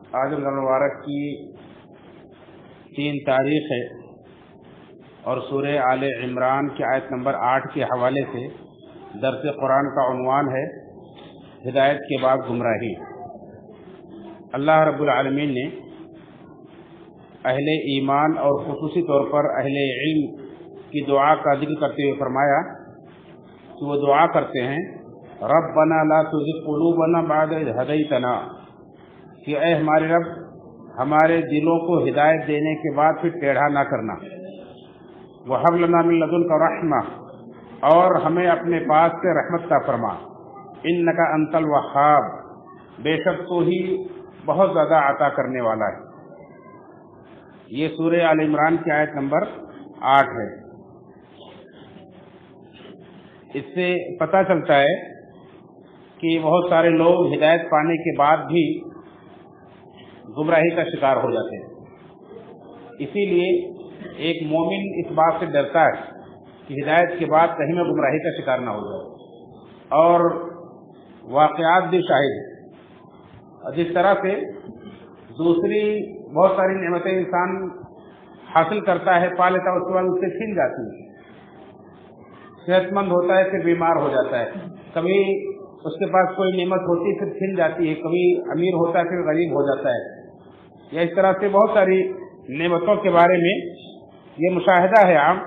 آج رمضان مبارک کی 3 تاریخ ہے اور سورہ آل عمران کی آیت نمبر 8 کے حوالے سے درس قرآن کا عنوان ہے ہدایت کے بعد گمراہی۔ اللہ رب العالمین نے اہل ایمان اور خصوصی طور پر اہل علم کی دعا کا ذکر کرتے ہوئے فرمایا کہ وہ دعا کرتے ہیں ربنا لا تزغ قلوبنا بعد اذ ہدیتنا، کہ اے ہمارے رب ہمارے دلوں کو ہدایت دینے کے بعد پھر ٹیڑھا نہ کرنا، وَهَبْ لَنَا مِن لَّدُنْكَ رَحْمَةً، اور ہمیں اپنے پاس سے رحمت عطا فرما، إِنَّكَ أَنتَ الْوَهَّابُ، بے شک تو ہی بہت زیادہ عطا کرنے والا ہے۔ یہ سورہ آل عمران کی آیت نمبر 8 ہے۔ اس سے پتہ چلتا ہے کہ بہت سارے لوگ ہدایت پانے کے بعد بھی گمراہی کا شکار ہو جاتے ہیں۔ اسی لیے ایک مومن اس بات سے ڈرتا ہے کہ ہدایت کے بعد کہیں میں گمراہی کا شکار نہ ہو جائے، اور واقعات بھی شاہد ہیں۔ جس طرح سے دوسری بہت ساری نعمتیں انسان حاصل کرتا ہے، پا لیتا ہے، اس کے بعد اس سے چھن جاتی ہیں۔ صحت مند ہوتا ہے پھر بیمار ہو جاتا ہے، کبھی اس کے پاس کوئی نعمت ہوتی ہے پھر چھن جاتی ہے، کبھی امیر ہوتا ہے پھر غریب ہو جاتا ہے، یا اس طرح سے بہت ساری نعمتوں کے بارے میں یہ مشاہدہ ہے عام۔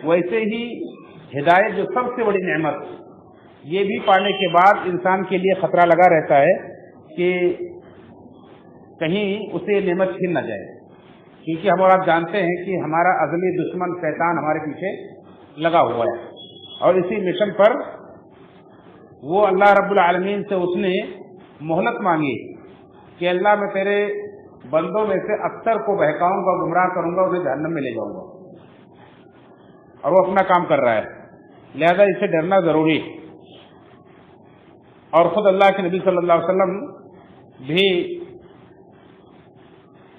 ویسے ہی ہدایت جو سب سے بڑی نعمت، یہ بھی پانے کے بعد انسان کے لیے خطرہ لگا رہتا ہے کہ کہیں اسے نعمت چھن نہ جائے، کیونکہ ہم اور آپ جانتے ہیں کہ ہمارا ازلی دشمن شیطان ہمارے پیچھے لگا ہوا ہے، اور اسی مشن پر وہ اللہ رب العالمین سے اس نے مہلت مانگی کہ اللہ میں تیرے بندوں میں سے اکثر کو بہکاؤں گا، گمراہ کروں گا، انہیں جہنم میں لے جاؤں گا، اور وہ اپنا کام کر رہا ہے، لہذا اس سے ڈرنا ضروری ہے۔ اور خود اللہ کے نبی صلی اللہ علیہ وسلم بھی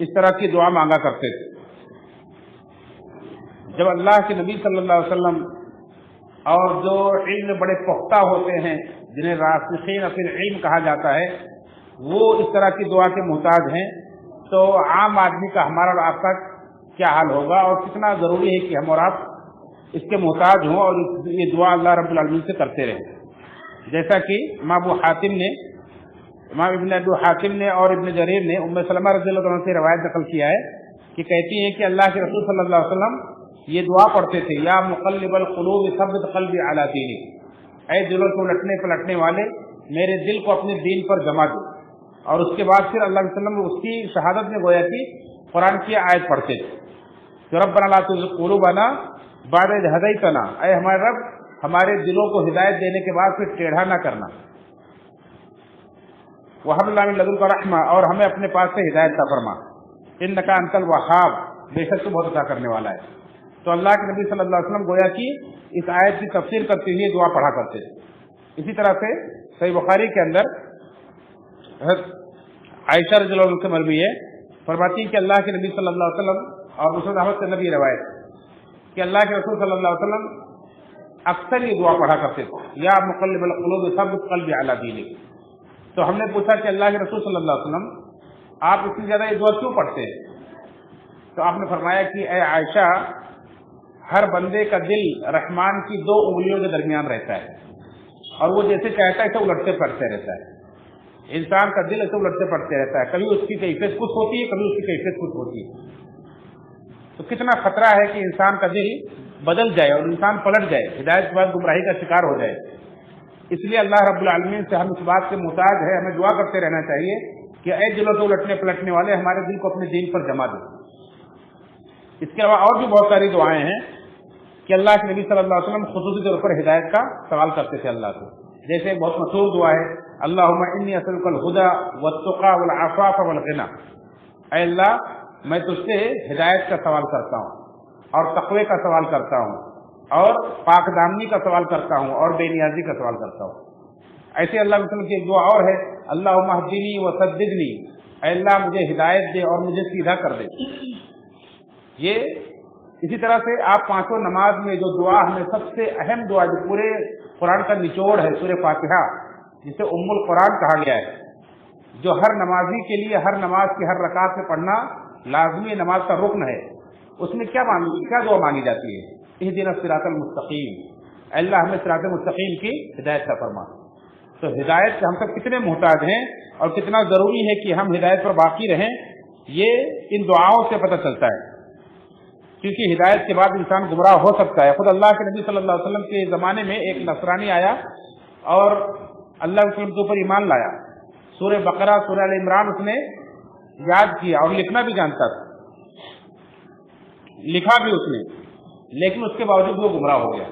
اس طرح کی دعا مانگا کرتے تھے۔ جب اللہ کے نبی صلی اللہ علیہ وسلم اور جو علم بڑے پختہ ہوتے ہیں، جنہیں راسخین فی العلم کہا جاتا ہے، وہ اس طرح کی دعا کے محتاج ہیں، تو عام آدمی کا ہمارا اور آپ کا کیا حال ہوگا، اور کتنا ضروری ہے کہ ہم اور آپ اس کے محتاج ہوں اور یہ دعا اللہ رب العالمین سے کرتے رہیں۔ جیسا کہ امام ابن ابو حاتم نے اور ابن جریر نے ام سلمہ رضی اللہ عنہ سے روایت نقل کیا ہے کہ کہتی ہیں کہ اللہ کے رسول صلی اللہ علیہ وسلم یہ دعا پڑھتے تھے، یا مقلب القلوب ثبت قلبی علی دینک، اے دلوں کو لٹنے پلٹنے والے میرے دل کو اپنے دین پر جما دو۔ اور اس کے بعد پھر اللہ علیہ وسلم اس کی شہادت میں گویا کہ قرآن کی آیت پڑھتے تھے، ربنا لا تزغ قلوبنا بعد اذ ہدیتنا، اے ہمارے رب ہمارے دلوں کو ہدایت دینے کے بعد پھر ٹیڑھا نہ کرنا، وَهَبْ لَنَا مِن لَّدُنْكَ رَحْمَةً، اور ہمیں اپنے پاس سے ہدایت عطا فرما، إِنَّكَ أَنتَ الْوَهَّابُ، بے شک تو بہت عطا کرنے والا ہے۔ تو اللہ کے نبی صلی اللہ علیہ وسلم گویا کہ اس آیت کی تفسیر کرتے ہوئے دعا پڑھا کرتے تھے۔ اسی طرح سے صحیح بخاری کے اندر عائشہ رضی اللہ عنہ سے مروی ہے، فرماتی کہ اللہ کے نبی صلی اللہ علیہ وسلم، اور مسند احمد سے نبی روایت کہ اللہ کے رسول صلی اللہ علیہ وسلم اکثر یہ دعا پڑھا کرتے تھے، یا مقلب القلوب ثبت قلبی علی دینک۔ تو ہم نے پوچھا کہ اللہ کے رسول صلی اللہ علیہ وسلم آپ اتنی زیادہ یہ دعا کیوں پڑھتے ہیں؟ تو آپ نے فرمایا کہ اے عائشہ، ہر بندے کا دل رحمان کی 2 انگلیوں کے درمیان رہتا ہے، اور وہ جیسے چاہتا ہے اسے الٹتے پلٹتے رہتا ہے۔ انسان کا دل ایسے الٹتے پلٹتے رہتا ہے، کبھی اس کی کیفیت کچھ ہوتی ہے، کبھی اس کی کیفیت کچھ ہوتی ہے۔ تو کتنا خطرہ ہے کہ انسان کا دل بدل جائے اور انسان پلٹ جائے، ہدایت کے بعد گمراہی کا شکار ہو جائے۔ اس لیے اللہ رب العالمین سے ہم اس بات کے محتاج ہے، ہمیں دعا کرتے رہنا چاہیے کہ اے دلوں کو الٹنے پلٹنے والے ہمارے دل کو اپنے دین پر جما دو۔ اس کے علاوہ اور بھی بہت ساری دعائیں ہیں کہ اللہ کے نبی صلی اللہ علیہ وسلم خصوصی طور پر ہدایت کا سوال کرتے تھے اللہ سے، جیسے بہت مشہور دعا ہے اللہم انی اسألک الہدی والتقی والعفاف والغنی، اے اللہ میں تجھ سے ہدایت کا سوال کرتا ہوں اور تقوی کا سوال کرتا ہوں اور پاک دامنی کا سوال کرتا ہوں اور بے نیازی کا سوال کرتا ہوں۔ ایسے اللہ علیہ وسلم کی ایک دعا اور ہے اللہم اہدنی وسددنی، اے اللہ مجھے ہدایت دے اور مجھے سیدھا کر دے۔ یہ اسی طرح سے آپ 5 نماز میں جو دعا ہمیں سب سے اہم دعا جو پورے قرآن کا نچوڑ ہے، سورہ فاتحہ جسے ام القرآن کہا گیا ہے، جو हर नमाजी के लिए हर नमाज की हर रकात में पढ़ना लाजमी नमाज का रुकन है, उसमें क्या दुआ मांगी जाती है? इहदिना सिरातल मुस्तकीम, अल्लाह हमें सिरातल मुस्तकीम की हिदायत का फरमा। तो हिदायत से हम सब कितने मोहताज हैं और कितना ज़रूरी है कि हम हिदायत पर बाकी रहें, ये इन दुआओं से पता चलता है। क्योंकि हिदायत के बाद इंसान गुमराह हो सकता है। खुद अल्लाह के नबी सल्लल्लाहु अलैहि वसल्लम के ज़माने में एक नसरानी आया और अल्लाह के ऊपर ईमान लाया। सूरह बकरा, सूरह आल इमरान उसने याद किया और लिखना भी जानता था, लिखा भी उसने, लेकिन उसके बावजूद वो गुमराह हो गया।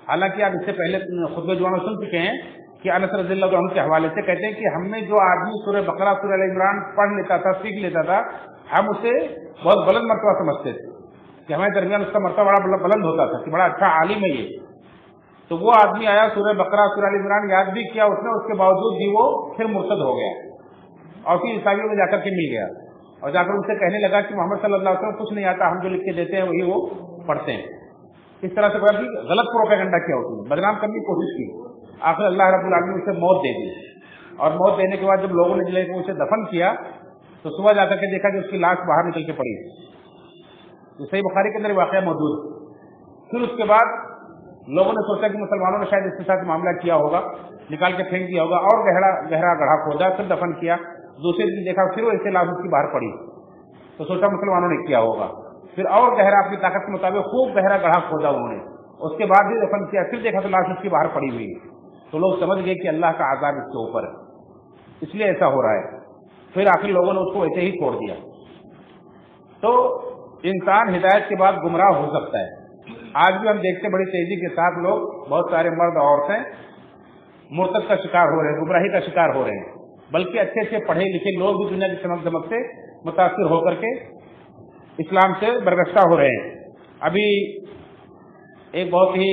हालांकि आप इससे पहले खुतबे जुमा में सुन चुके हैं कि अनस रज़ियल्लाहु अन्हु के हवाले से कहते हैं कि हमने जो आदमी सूरह बकरा, सूरह आल इमरान पढ़ लेता था, सीख लेता था, हम उसे बहुत बुलंद मर्तबा समझते थे कि हमारे दरमियान उसका मर्तबा बड़ा बुलंद होता था कि बड़ा अच्छा आलिम है ये। तो वो आदमी आया, सूरह बकरा, सूरह आल इमरान याद भी किया उसने, उसके बावजूद भी वो फिर मुर्तद हो गया और फिर ईसाइयों में जाकर के मिल गया और जाकर उनसे कहने लगा कि मोहम्मद सल्लल्लाहु अलैहि वसल्लम कुछ नहीं आता, हम जो लिख के देते हैं वही वो पढ़ते हैं। इस तरह से गलत प्रोपेगेंडा किया उसने, बदनाम करने की कोशिश की। आखिर अल्लाह रब्बुल आलमीन उसे मौत दे दी और मौत देने के बाद जब लोगों ने जिले को उसे दफन किया तो सुबह जाकर के देखा कि उसकी लाश बाहर निकल के पड़ी। तो सही बुखारी के अंदर वाकया मौजूद। फिर उसके बाद लोगों ने सोचा कि मुसलमानों ने शायद इसके साथ मामला किया होगा, निकाल के फेंक दिया होगा और गहरा गड्ढा खोदा, फिर दफन किया। दूसरे दिन देखा फिर वो ऐसे लाश उसकी बाहर पड़ी, तो सोचा मुसलमानों ने किया होगा। फिर और गहरा अपनी ताकत के मुताबिक खूब गहरा गड्ढा खोदा उन्होंने, उसके बाद भी दफन किया, फिर देखा तो लाश उसकी बाहर पड़ी हुई। तो लोग समझ गए कि अल्लाह का आज़ाब इसके ऊपर है, इसलिए ऐसा हो रहा है। फिर आखिर लोगों ने उसको ऐसे ही छोड़ दिया। तो इंसान हिदायत के बाद गुमराह हो सकता है। आज भी हम देखते बड़ी तेजी के साथ लोग, बहुत सारे मर्द औरतें मुर्तद का शिकार हो रहे हैं, गुमराही का शिकार हो रहे हैं। बल्कि अच्छे से पढ़े लिखे लोग भी दुनिया की चमक दमक से मुतासिर होकर के इस्लाम से बरगश्ता हो रहे हैं। अभी एक बहुत ही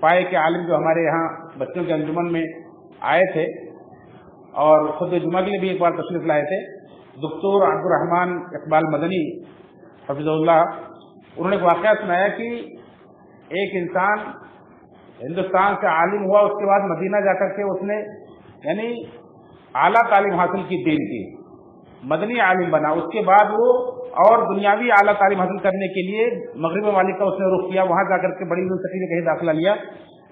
पाए के आलिम जो हमारे यहाँ बच्चों के अंजुमन में आए थे और खुद जुमा के लिए भी एक बार तशरीफ लाए थे, डॉक्टर अब्दुर्रहमान इकबाल मदनी हफिज़हुल्लाह, उन्होंने एक वाक़या सुनाया कि एक इंसान हिंदुस्तान से आलिम हुआ, उसके बाद मदीना जाकर के उसने यानी आला तालीम हासिल की, दीन की, मदनी आलिम बना। उसके बाद वो और दुनियावी आला तालीम हासिल करने के लिए मगरिब ममालिक का उसने रुख किया, वहाँ जाकर के बड़ी यूनिवर्सिटी में कहीं दाखिला लिया।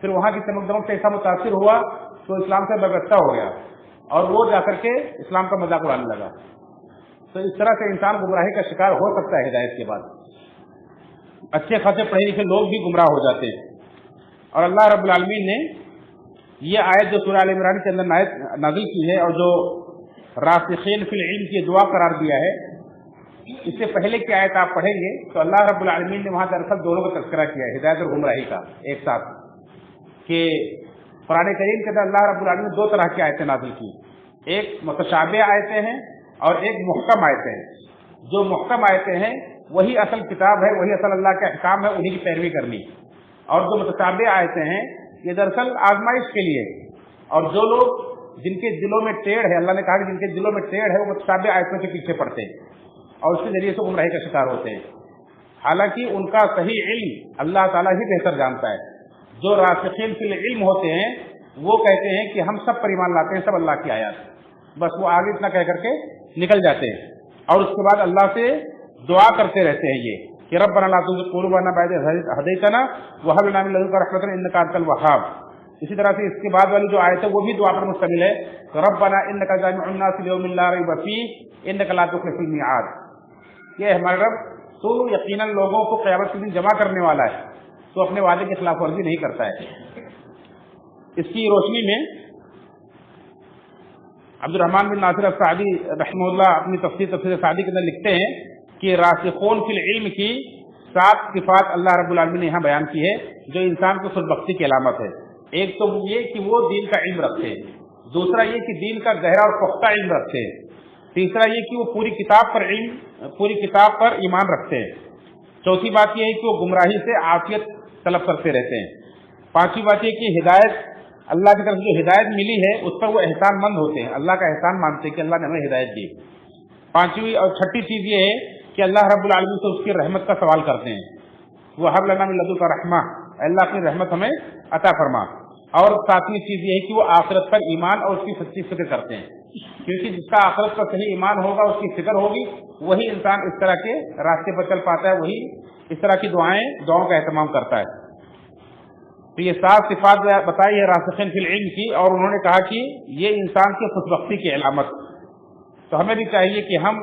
फिर वहाँ की चमक दमक से ऐसा मुतासिर हुआ तो इस्लाम से बरगश्ता हो गया और वो जाकर के इस्लाम का मजाक उड़ाने लगा। तो इस तरह से इंसान गुमराही का शिकार हो सकता है हिदायत के बाद। अच्छे खासे पढ़े लिखे लोग भी गुमराह हो जाते हैं। और अल्लाह रब्बुल आलमीन ने ये आयत जो सूरह आल इमरान के अंदर नाज़िल की है और जो रासिखीन फिल इल्म की दुआ करार दिया है, इससे पहले की आयत आप पढ़ेंगे तो अल्लाह रब्बुल आलमीन ने वहाँ दरअसल दोनों का तज़किरा किया है, हिदायत और गुमराही का एक साथ। कि कुरान करीम के अंदर अल्लाह रब्बुल आलमीन ने दो तरह की आयतें नाज़िल की, एक मुतशाबिह आयतें हैं और एक मुहकम आयतें हैं। जो मुहकम आयतें हैं वही असल किताब है, वही असल अल्लाह के अहकाम है, उन्हीं की पैरवी करनी। और जो मुतशाबिह आयतें हैं ये दरअसल आजमाइश के लिए, और जो लोग जिनके दिलों में टेढ़ है, अल्लाह ने कहा कि जिनके दिलों में टेढ़ है वो मुतशाबिह आयतों के पीछे पड़ते हैं और उसके जरिए से गुमराही का शिकार होते हैं। हालांकि उनका सही इल्म अल्लाह ताला ही बेहतर जानता है। जो रासिखीन फिल इल्म होते हैं वो कहते हैं कि हम सब पर ईमान लाते हैं, सब अल्लाह की आयत, बस वो आगे इतना कह करके निकल जाते हैं और उसके बाद अल्लाह से दुआ करते रहते हैं ये कि रब्बना ला तुज़िग़ क़ुलूबना बअद इज़ हदैतना व हब लना मिन लदुनका रहमतन इन्नका अंतल वहाब। इसी तरह से इसके बाद वाली जो आयत है वो भी दुआ पर मुश्तमिल है, रब्बना इन्नका जामिउन नास लियौमिन ला रैब फीह इन्नका ला तुख़्लिफ़ुल मिआद। ये हमारे रब, तू यकीनन लोगों को क़यामत के दिन जमा करने वाला है, तो अपने वादे की खिलाफ वर्जी नहीं करता है। इसकी रोशनी में अब्दुर्रहमान बिन नासिर अस-सादी रहमहुल्लाह अपनी तफसीर सादी के अंदर लिखते हैं कि रासिखून फिल इल्म की 7 सिफात अल्लाह रब्बुल आलमीन ने यहाँ बयान की है जो इंसान को खुदबख्ती की अलामत है। एक तो ये कि वो दीन का इल्म रखते हैं, दूसरा ये कि दीन का गहरा और पुख्ता इल्म रखते हैं, तीसरा ये कि वो पूरी किताब पर ईमान रखते हैं, चौथी बात यह है कि वो गुमराही से आफियत तलब करते रहते हैं, पांचवी बात यह कि हिदायत अल्लाह की तरफ जो हिदायत मिली है उस पर वो एहसानमंद होते हैं, अल्लाह का एहसान मानते हैं कि अल्लाह ने हमें हिदायत दी। पांचवी और छठी चीज ये है कि अल्लाह रब्बुल आलमीन से उसकी रहमत का सवाल करते हैं, वो हब लना मिन लदुनका रहमा, अल्लाह अपनी रहमत हमें अता फरमा। और सातवीं चीज ये है कि वो आखिरत पर ईमान और उसकी सच्ची फिक्र करते हैं کیونکہ جس کا آخرت کا صحیح ایمان ہوگا، اس کی فکر ہوگی، وہی انسان اس طرح کے راستے پر چل پاتا ہے، وہی اس طرح کی دعاؤں کا اہتمام کرتا ہے۔ تو یہ 7 صفات بتائی ہے راسخین فی العلم کی، اور انہوں نے کہا کہ یہ انسان کی خوشبختی کی علامت۔ تو ہمیں بھی چاہیے کہ ہم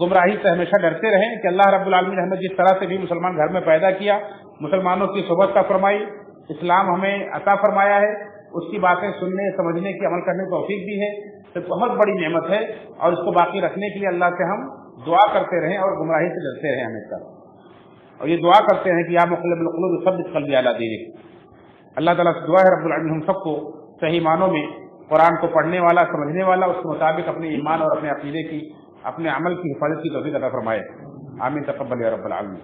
گمراہی سے ہمیشہ ڈرتے رہیں کہ اللہ رب العالمین نے ہمیں جس طرح سے بھی مسلمان گھر میں پیدا کیا، مسلمانوں کی صحبت کا فرمائی، اسلام ہمیں عطا فرمایا ہے، اس کی باتیں سننے، سمجھنے کی، عمل کرنے کی توفیق بھی ہے، تو بہت بڑی نعمت ہے، اور اس کو باقی رکھنے کے لیے اللہ سے ہم دعا کرتے رہیں اور گمراہی سے ڈرتے رہیں ہمیشہ، اور یہ دعا کرتے ہیں کہ یا مقلب القلوب ثبت قلبی علی دینک۔ اللہ تعالیٰ سے دعا ہے رب العالمین ہم سب کو صحیح معنوں میں قرآن کو پڑھنے والا، سمجھنے والا، اس کے مطابق اپنے ایمان اور اپنے عقیدے کی، اپنے عمل کی حفاظت کی توفیق عطا فرمائے۔ آمین، تقبل یا رب العالمین۔